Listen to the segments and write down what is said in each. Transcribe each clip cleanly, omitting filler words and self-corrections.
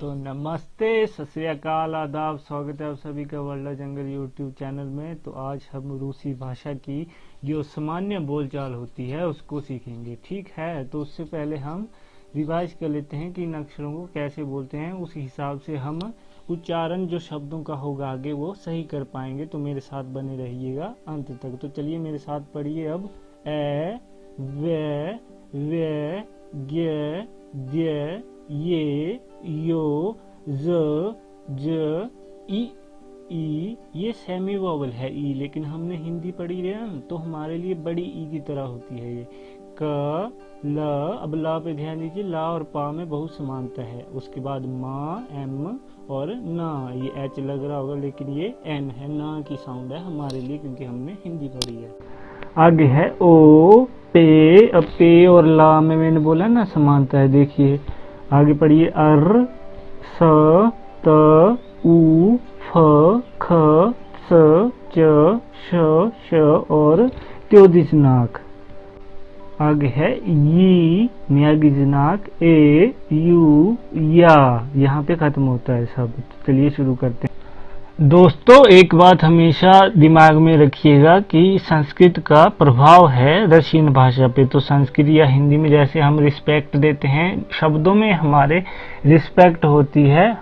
तो नमस्ते, सत श्री अकाल, आदाब, स्वागत है आप सभी का वर्ल्ड जंगल यूट्यूब चैनल में। तो आज हम रूसी भाषा की जो सामान्य बोलचाल होती है उसको सीखेंगे। ठीक है, तो उससे पहले हम रिवाइज कर लेते हैं कि इन अक्षरों को कैसे बोलते हैं। उस हिसाब से हम उच्चारण जो शब्दों का होगा आगे वो सही कर पाएंगे। तो मेरे साथ बने रहिएगा अंत तक। तो चलिए मेरे साथ पढ़िए अब। ए, वे, गे, द्य, ये, यो, ज, ज, ई। ये सेमी वोवल है ई, लेकिन हमने हिंदी पढ़ी है ना, तो हमारे लिए बड़ी ई की तरह होती है ये। क, ल। अब ला पे ध्यान दीजिए, ला और पा में बहुत समानता है। उसके बाद मा, एम और ना। ये एच लग रहा होगा लेकिन ये एन है, ना की साउंड है हमारे लिए क्योंकि हमने हिंदी पढ़ी है। आगे है ओ, पे। अब पे और ला में मैंने बोला ना समानता है, देखिए आगे पढ़िए। अर, स, त, उ, फ, ख, स, च, श और त्योदिशनाक। आगे है यी, म्यागिजनाक, ए, यू, या। यहाँ पे खत्म होता है सब। चलिए शुरू करते हैं। दोस्तों, एक बात हमेशा दिमाग में रखिएगा कि संस्कृत का प्रभाव है रशियन भाषा पे। तो संस्कृत या हिंदी में जैसे हम रिस्पेक्ट देते हैं, शब्दों में हमारे रिस्पेक्ट होती है।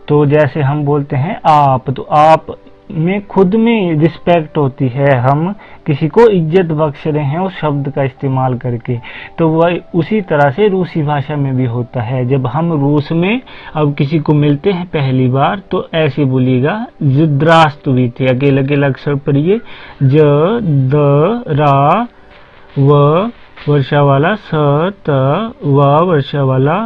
तो जैसे हम बोलते हैं आप, तो आप में खुद में रिस्पेक्ट होती है, हम किसी को इज्जत बख्श रहे हैं उस शब्द का इस्तेमाल करके। तो वह उसी तरह से रूसी भाषा में भी होता है। जब हम रूस में अब किसी को मिलते हैं पहली बार तो ऐसे बोलिएगा, ज़्द्रास्तुविते। अकेले अकेले अक्षर पढ़िए। ज, द, रा, व वर्षा वाला, स, त, व वर्षा वाला,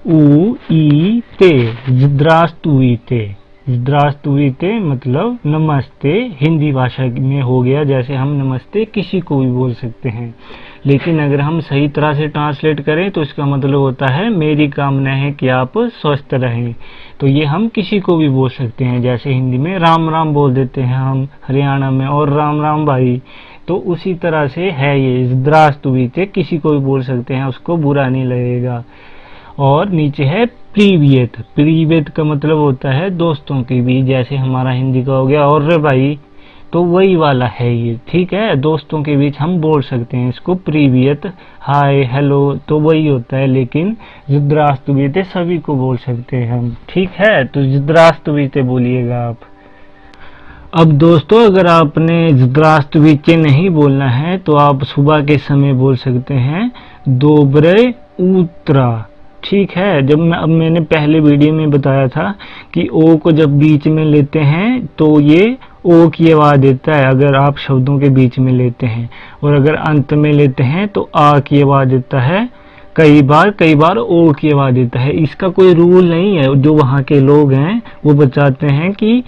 उ, ई, ते। ज़्द्रास्तुविते। ज़्द्रास्तुविते मतलब नमस्ते। हिंदी भाषा में हो गया जैसे हम नमस्ते किसी को भी बोल सकते हैं। लेकिन अगर हम सही तरह से ट्रांसलेट करें तो इसका मतलब होता है मेरी कामना है कि आप स्वस्थ रहें। तो ये हम किसी को भी बोल सकते हैं। जैसे हिंदी में राम राम बोल देते हैं हम हरियाणा में, और राम राम भाई। तो उसी तरह से है ये ज़्द्रास्तुविते, किसी को भी बोल सकते हैं, उसको बुरा नहीं लगेगा। और नीचे है प्रीवियत। प्रीवियत का मतलब होता है दोस्तों के बीच, जैसे हमारा हिंदी का हो गया और रे भाई, तो वही वाला है ये। ठीक है, दोस्तों के बीच हम बोल सकते हैं इसको प्रीवियत, हाय, हेलो, तो वही होता है। लेकिन ज़्द्रास्तुविते सभी को बोल सकते हैं हम। ठीक है, तो ज़्द्रास्तुविते बोलिएगा आप। अब दोस्तों, अगर आपने ज़्द्रास्तुविते नहीं बोलना है तो आप सुबह के समय बोल सकते हैं दोब्रे उत्रा। ठीक है, अब मैंने पहले वीडियो में बताया था कि ओ को जब बीच में लेते हैं तो ये ओ की आवाज़ देता है अगर आप शब्दों के बीच में लेते हैं, और अगर अंत में लेते हैं तो आ की आवाज़ देता है। कई बार ओ की आवाज़ देता है। इसका कोई रूल नहीं है, जो वहाँ के लोग हैं वो बताते हैं कि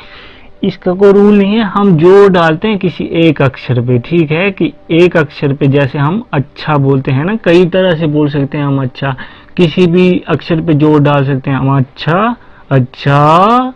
इसका कोई रूल नहीं है, हम जोर डालते हैं किसी एक अक्षर पे। ठीक है, कि एक अक्षर पे जैसे हम अच्छा बोलते हैं ना, कई तरह से बोल सकते हैं हम अच्छा, किसी भी अक्षर पे जोर डाल सकते हैं हम। अच्छा, अच्छा,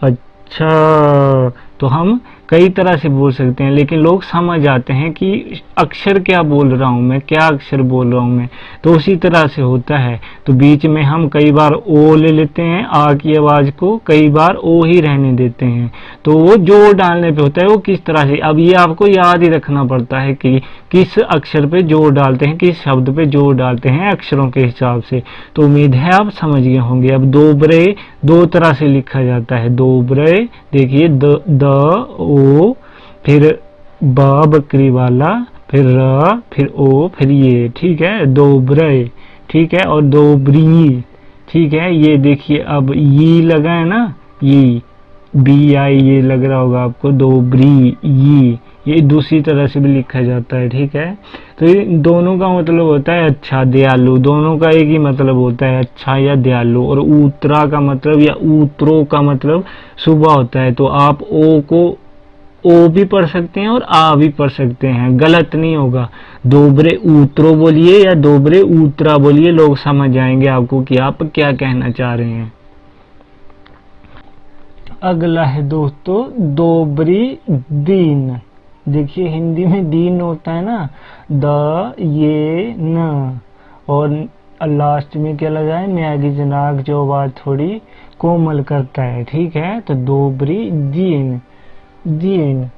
अच्छा, तो हम कई तरह से बोल सकते हैं, लेकिन लोग समझ आते हैं कि अक्षर क्या बोल रहा हूँ मैं, क्या अक्षर बोल रहा हूँ मैं। तो उसी तरह से होता है। तो बीच में हम कई बार ओ ले लेते हैं आ की आवाज़ को, कई बार ओ ही रहने देते हैं। तो वो जोर डालने पे होता है, वो किस तरह से। अब ये आपको याद ही रखना पड़ता है कि किस अक्षर पे जोर डालते हैं, किस शब्द पे जोर डालते हैं अक्षरों के हिसाब से। तो उम्मीद है आप समझ गए होंगे। अब दोब्रे दो तरह से लिखा जाता है। दोब्रे देखिए, द ओ, फिर ब बकरी वाला, फिर र, फिर ओ, फिर ये। ठीक है, दोब्रे। ठीक है, और दोब्री। ठीक है, ये देखिए अब ये लगा है ना, ये बी आई, ये लग रहा होगा आपको, दोब्री, ये दूसरी तरह से भी लिखा जाता है। ठीक है, तो ये दोनों का मतलब होता है अच्छा, दयालु। दोनों का एक ही मतलब होता है, अच्छा या दयालु। और उत्तरा का मतलब या उत्तरो का मतलब सुबह होता है। तो आप ओ को ओ भी पढ़ सकते हैं और आ भी पढ़ सकते हैं, गलत नहीं होगा। दोब्रे उत्तरो बोलिए या दोब्रे उत्तरा बोलिए, लोग समझ जाएंगे आपको कि आप क्या कहना चाह रहे हैं। अगला है दोस्तों दोब्री दीन। देखिए हिंदी में दीन होता है ना, द, ये, न, और लास्ट में क्या लगाए, न्यागी जनाक, जो आवाज थोड़ी कोमल करता है, ठीक है। तो दोबरी दीन, दीन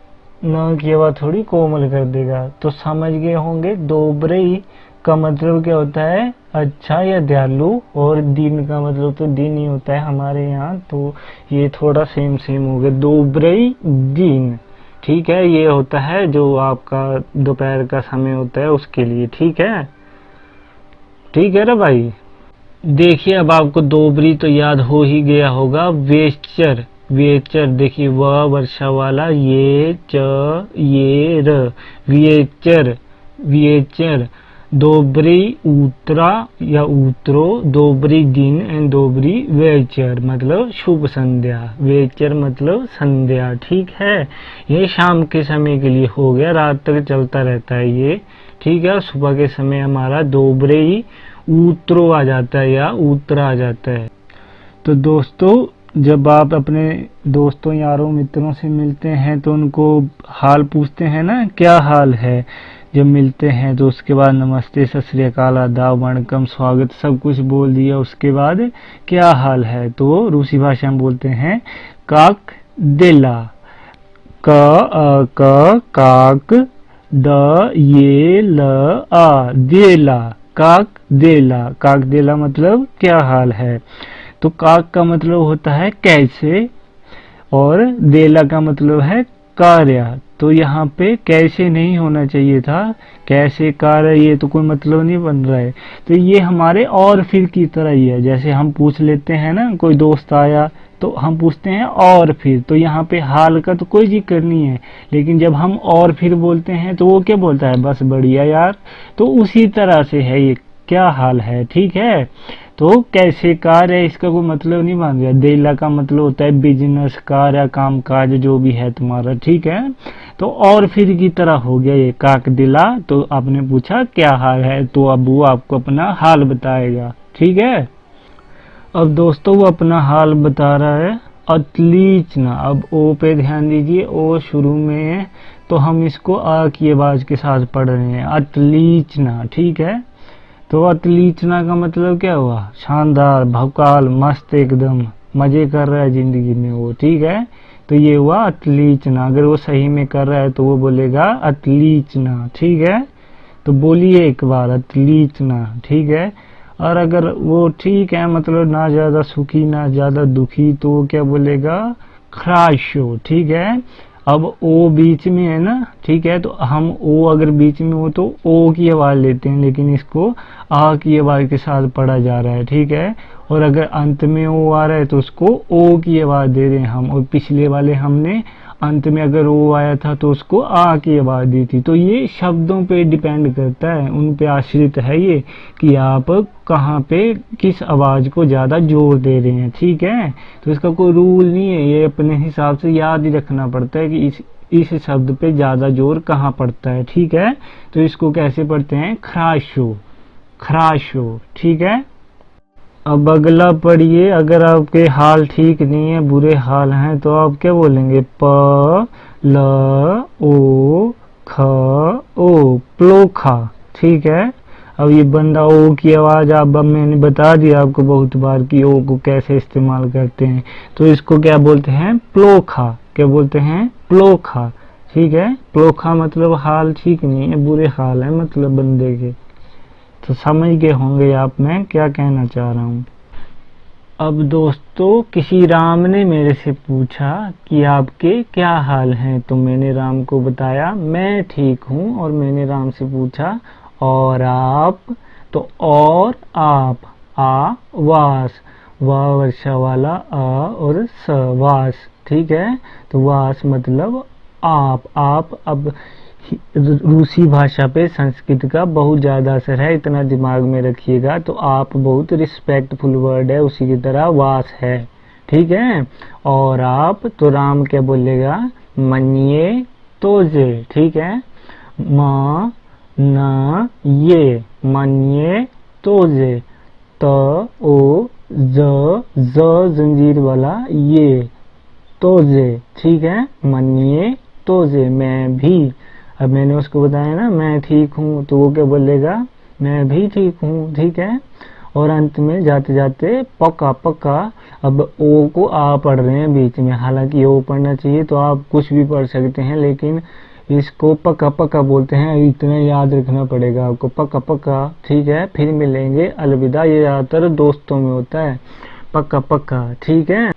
न की आवाज थोड़ी कोमल कर देगा। तो समझ गए होंगे दोबरी का मतलब क्या होता है, अच्छा या दयालु, और दिन का मतलब तो दिन ही होता है हमारे यहाँ। तो ये थोड़ा सेम सेम हो गया, दोबरी दिन, ठीक है। ये होता है जो आपका दोपहर का समय होता है उसके लिए, ठीक है। ठीक है ना भाई। देखिए अब आपको दोबरी तो याद हो ही गया होगा। वेचर, वेचर देखिए व वर्षा वाला, ये च ये र, वेचर, वेचर। दोबरी उतरा या उतरो, दोबरी दिन एंड दोबरी वेचर मतलब शुभ संध्या, वेचर मतलब संध्या, ठीक है। ये शाम के समय के लिए हो गया, रात तक चलता रहता है ये, ठीक है। सुबह के समय हमारा दोबरे उतरो आ जाता है या उतरा आ जाता है। तो दोस्तों जब आप अपने दोस्तों यारों मित्रों से मिलते हैं तो उनको हाल पूछते हैं ना, क्या हाल है। जब मिलते हैं तो उसके बाद नमस्ते, सत श्री अकाल, आदाब, वणकम, स्वागत सब कुछ बोल दिया, उसके बाद क्या हाल है तो रूसी भाषा में बोलते हैं काक देला, काक द ये ल आ, देला, काक देला, काक देला मतलब क्या हाल है। तो काक का मतलब होता है कैसे, और देला का मतलब है कार्य। तो यहाँ पे कैसे नहीं होना चाहिए था, कैसे कार्य, ये तो कोई मतलब नहीं बन रहा है। तो ये हमारे और फिर की तरह ही है। जैसे हम पूछ लेते हैं ना, कोई दोस्त आया तो हम पूछते हैं और फिर, तो यहाँ पे हाल का तो कोई जिक्र नहीं है, लेकिन जब हम और फिर बोलते हैं तो वो क्या बोलता है, बस बढ़िया यार। तो उसी तरह से है ये, क्या हाल है, ठीक है। तो कैसे कार है इसका कोई मतलब नहीं मान गया। देला का मतलब होता है बिजनेस, कार या काम काज जो भी है तुम्हारा, ठीक है। तो और फिर की तरह हो गया ये काक दिला। तो आपने पूछा क्या हाल है, तो अब वो आपको अपना हाल बताएगा, ठीक है। अब दोस्तों वो अपना हाल बता रहा है, अतलीचना। अब ओ पे ध्यान दीजिए, ओ शुरू में है तो हम इसको आ की आवाज के साथ पढ़ रहे हैं, अतलीचना, ठीक है। तो अतलीचना का मतलब क्या हुआ, शानदार, भवकाल, मस्त, एकदम मजे कर रहा है जिंदगी में वो, ठीक है। तो ये हुआ अतलीचना। अगर वो सही में कर रहा है तो वो बोलेगा अतलीचना, ठीक है। तो बोलिए एक बार अतलीचना, ठीक है। और अगर वो ठीक है मतलब ना ज्यादा सुखी ना ज्यादा दुखी, तो वो क्या बोलेगा, खराशो, ठीक है। अब ओ बीच में है ना, ठीक है। तो हम ओ अगर बीच में हो तो ओ की आवाज लेते हैं, लेकिन इसको आ की आवाज के साथ पढ़ा जा रहा है, ठीक है। और अगर अंत में ओ आ रहा है तो उसको ओ की आवाज दे रहे हैं हम। और पिछले वाले हमने अंत में अगर ओ आया था तो उसको आ की आवाज दी थी। तो ये शब्दों पे डिपेंड करता है, उन पे आश्रित है ये कि आप कहाँ पे किस आवाज को ज्यादा जोर दे रहे हैं, ठीक है। तो इसका कोई रूल नहीं है, ये अपने हिसाब से याद ही रखना पड़ता है कि इस शब्द पे ज्यादा जोर कहाँ पड़ता है, ठीक है। तो इसको कैसे पढ़ते हैं, खराशो, खराशो, ठीक है। अब अगला पढ़िए, अगर आपके हाल ठीक नहीं है, बुरे हाल हैं, तो आप क्या बोलेंगे, प ल ओ ख ओ, प्लोखा, ठीक है। अब ये बंदा ओ की आवाज अब मैंने बता दिया आपको बहुत बार कि ओ को कैसे इस्तेमाल करते हैं। तो इसको क्या बोलते हैं, प्लोखा, क्या बोलते हैं, प्लोखा, ठीक है। प्लोखा मतलब हाल ठीक नहीं है, बुरे हाल है मतलब बंदे के। तो समझ गए होंगे आप मैं क्या कहना चाह रहा हूँ। अब दोस्तों किसी राम ने मेरे से पूछा कि आपके क्या हाल हैं, तो मैंने राम को बताया मैं ठीक हूँ, और मैंने राम से पूछा और आप, तो और आप, आ वास, वा वर्षा वाला, आ और स वास, ठीक है। तो वास मतलब आप। अब रूसी भाषा पे संस्कृत का बहुत ज़्यादा असर है, इतना दिमाग में रखिएगा। तो आप बहुत रिस्पेक्टफुल वर्ड है, उसी की तरह वास है, ठीक है। और आप, तो राम क्या बोलेगा, मनिए तोजे, ठीक है। म न ये, मनिए तोजे, त ओ ज जंजीर वाला ये, तोजे, ठीक है। मनिए तोजे, मैं भी। अब मैंने उसको बताया ना मैं ठीक हूँ, तो वो क्या बोलेगा, मैं भी ठीक हूँ, ठीक है। और अंत में जाते जाते पक्का पक्का, अब ओ को आ पढ़ रहे हैं बीच में, हालांकि ओ पढ़ना चाहिए तो आप कुछ भी पढ़ सकते हैं, लेकिन इसको पक्का पक्का बोलते हैं, इतना याद रखना पड़ेगा आपको, पक्का पक्का, ठीक है। फिर मिलेंगे, अलविदा। ये ज़्यादातर दोस्तों में होता है, पक्का पक्का, ठीक है।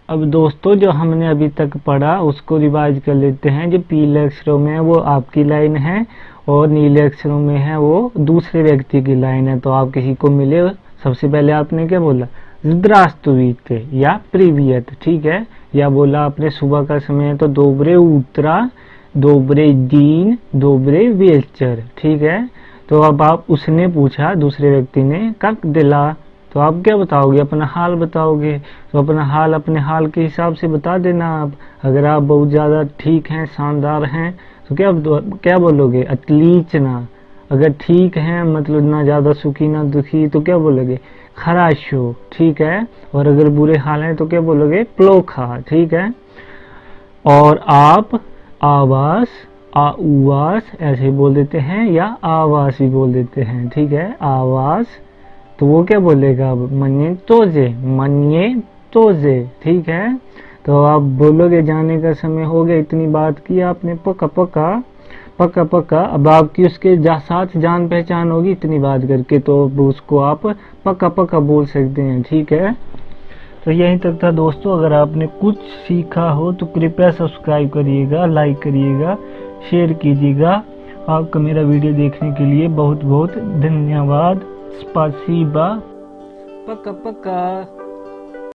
अब दोस्तों जो हमने अभी तक पढ़ा उसको रिवाइज कर लेते हैं। जो पीले अक्षरों में है वो आपकी लाइन है, और नीले अक्षरों में है वो दूसरे व्यक्ति की लाइन है। तो आप किसी को मिले, सबसे पहले आपने क्या बोला, zdravstvuйте या प्रीवियत, ठीक है। या बोला आपने सुबह का समय है तो दोबरे उतरा, दोबरे दीन, दोबरे वेचर, ठीक है। तो अब आप, उसने पूछा, दूसरे व्यक्ति ने, कक दिला, तो आप क्या बताओगे, अपना हाल बताओगे। तो अपना हाल अपने हाल के हिसाब से बता देना आप। अगर आप बहुत ज़्यादा ठीक हैं, शानदार हैं, तो क्या बोलोगे, अतलीचना। अगर ठीक है मतलब ना ज़्यादा सुखी ना दुखी, तो क्या बोलोगे, खराशो, ठीक है। और अगर बुरे हाल हैं तो क्या बोलोगे, प्लोखा, ठीक है। और आप आवास, आवास ऐसे बोल देते हैं, या आवास भी बोल देते हैं, ठीक है, आवास। तो वो क्या बोलेगा अब, मन्ये तोजे, ठीक है। तो आप बोलोगे जाने का समय हो गया, इतनी बात की आपने, पक्का पक्का, पक्का पक्का। अब आपकी उसके साथ जान पहचान होगी इतनी बात करके, तो उसको आप पक्का पक्का बोल सकते हैं, ठीक है। तो यहीं तक था दोस्तों। अगर आपने कुछ सीखा हो तो कृपया सब्सक्राइब करिएगा, लाइक करिएगा, शेयर कीजिएगा। आपका मेरा वीडियो देखने के लिए बहुत बहुत धन्यवाद। स्पासीबा, पक्का पक्का।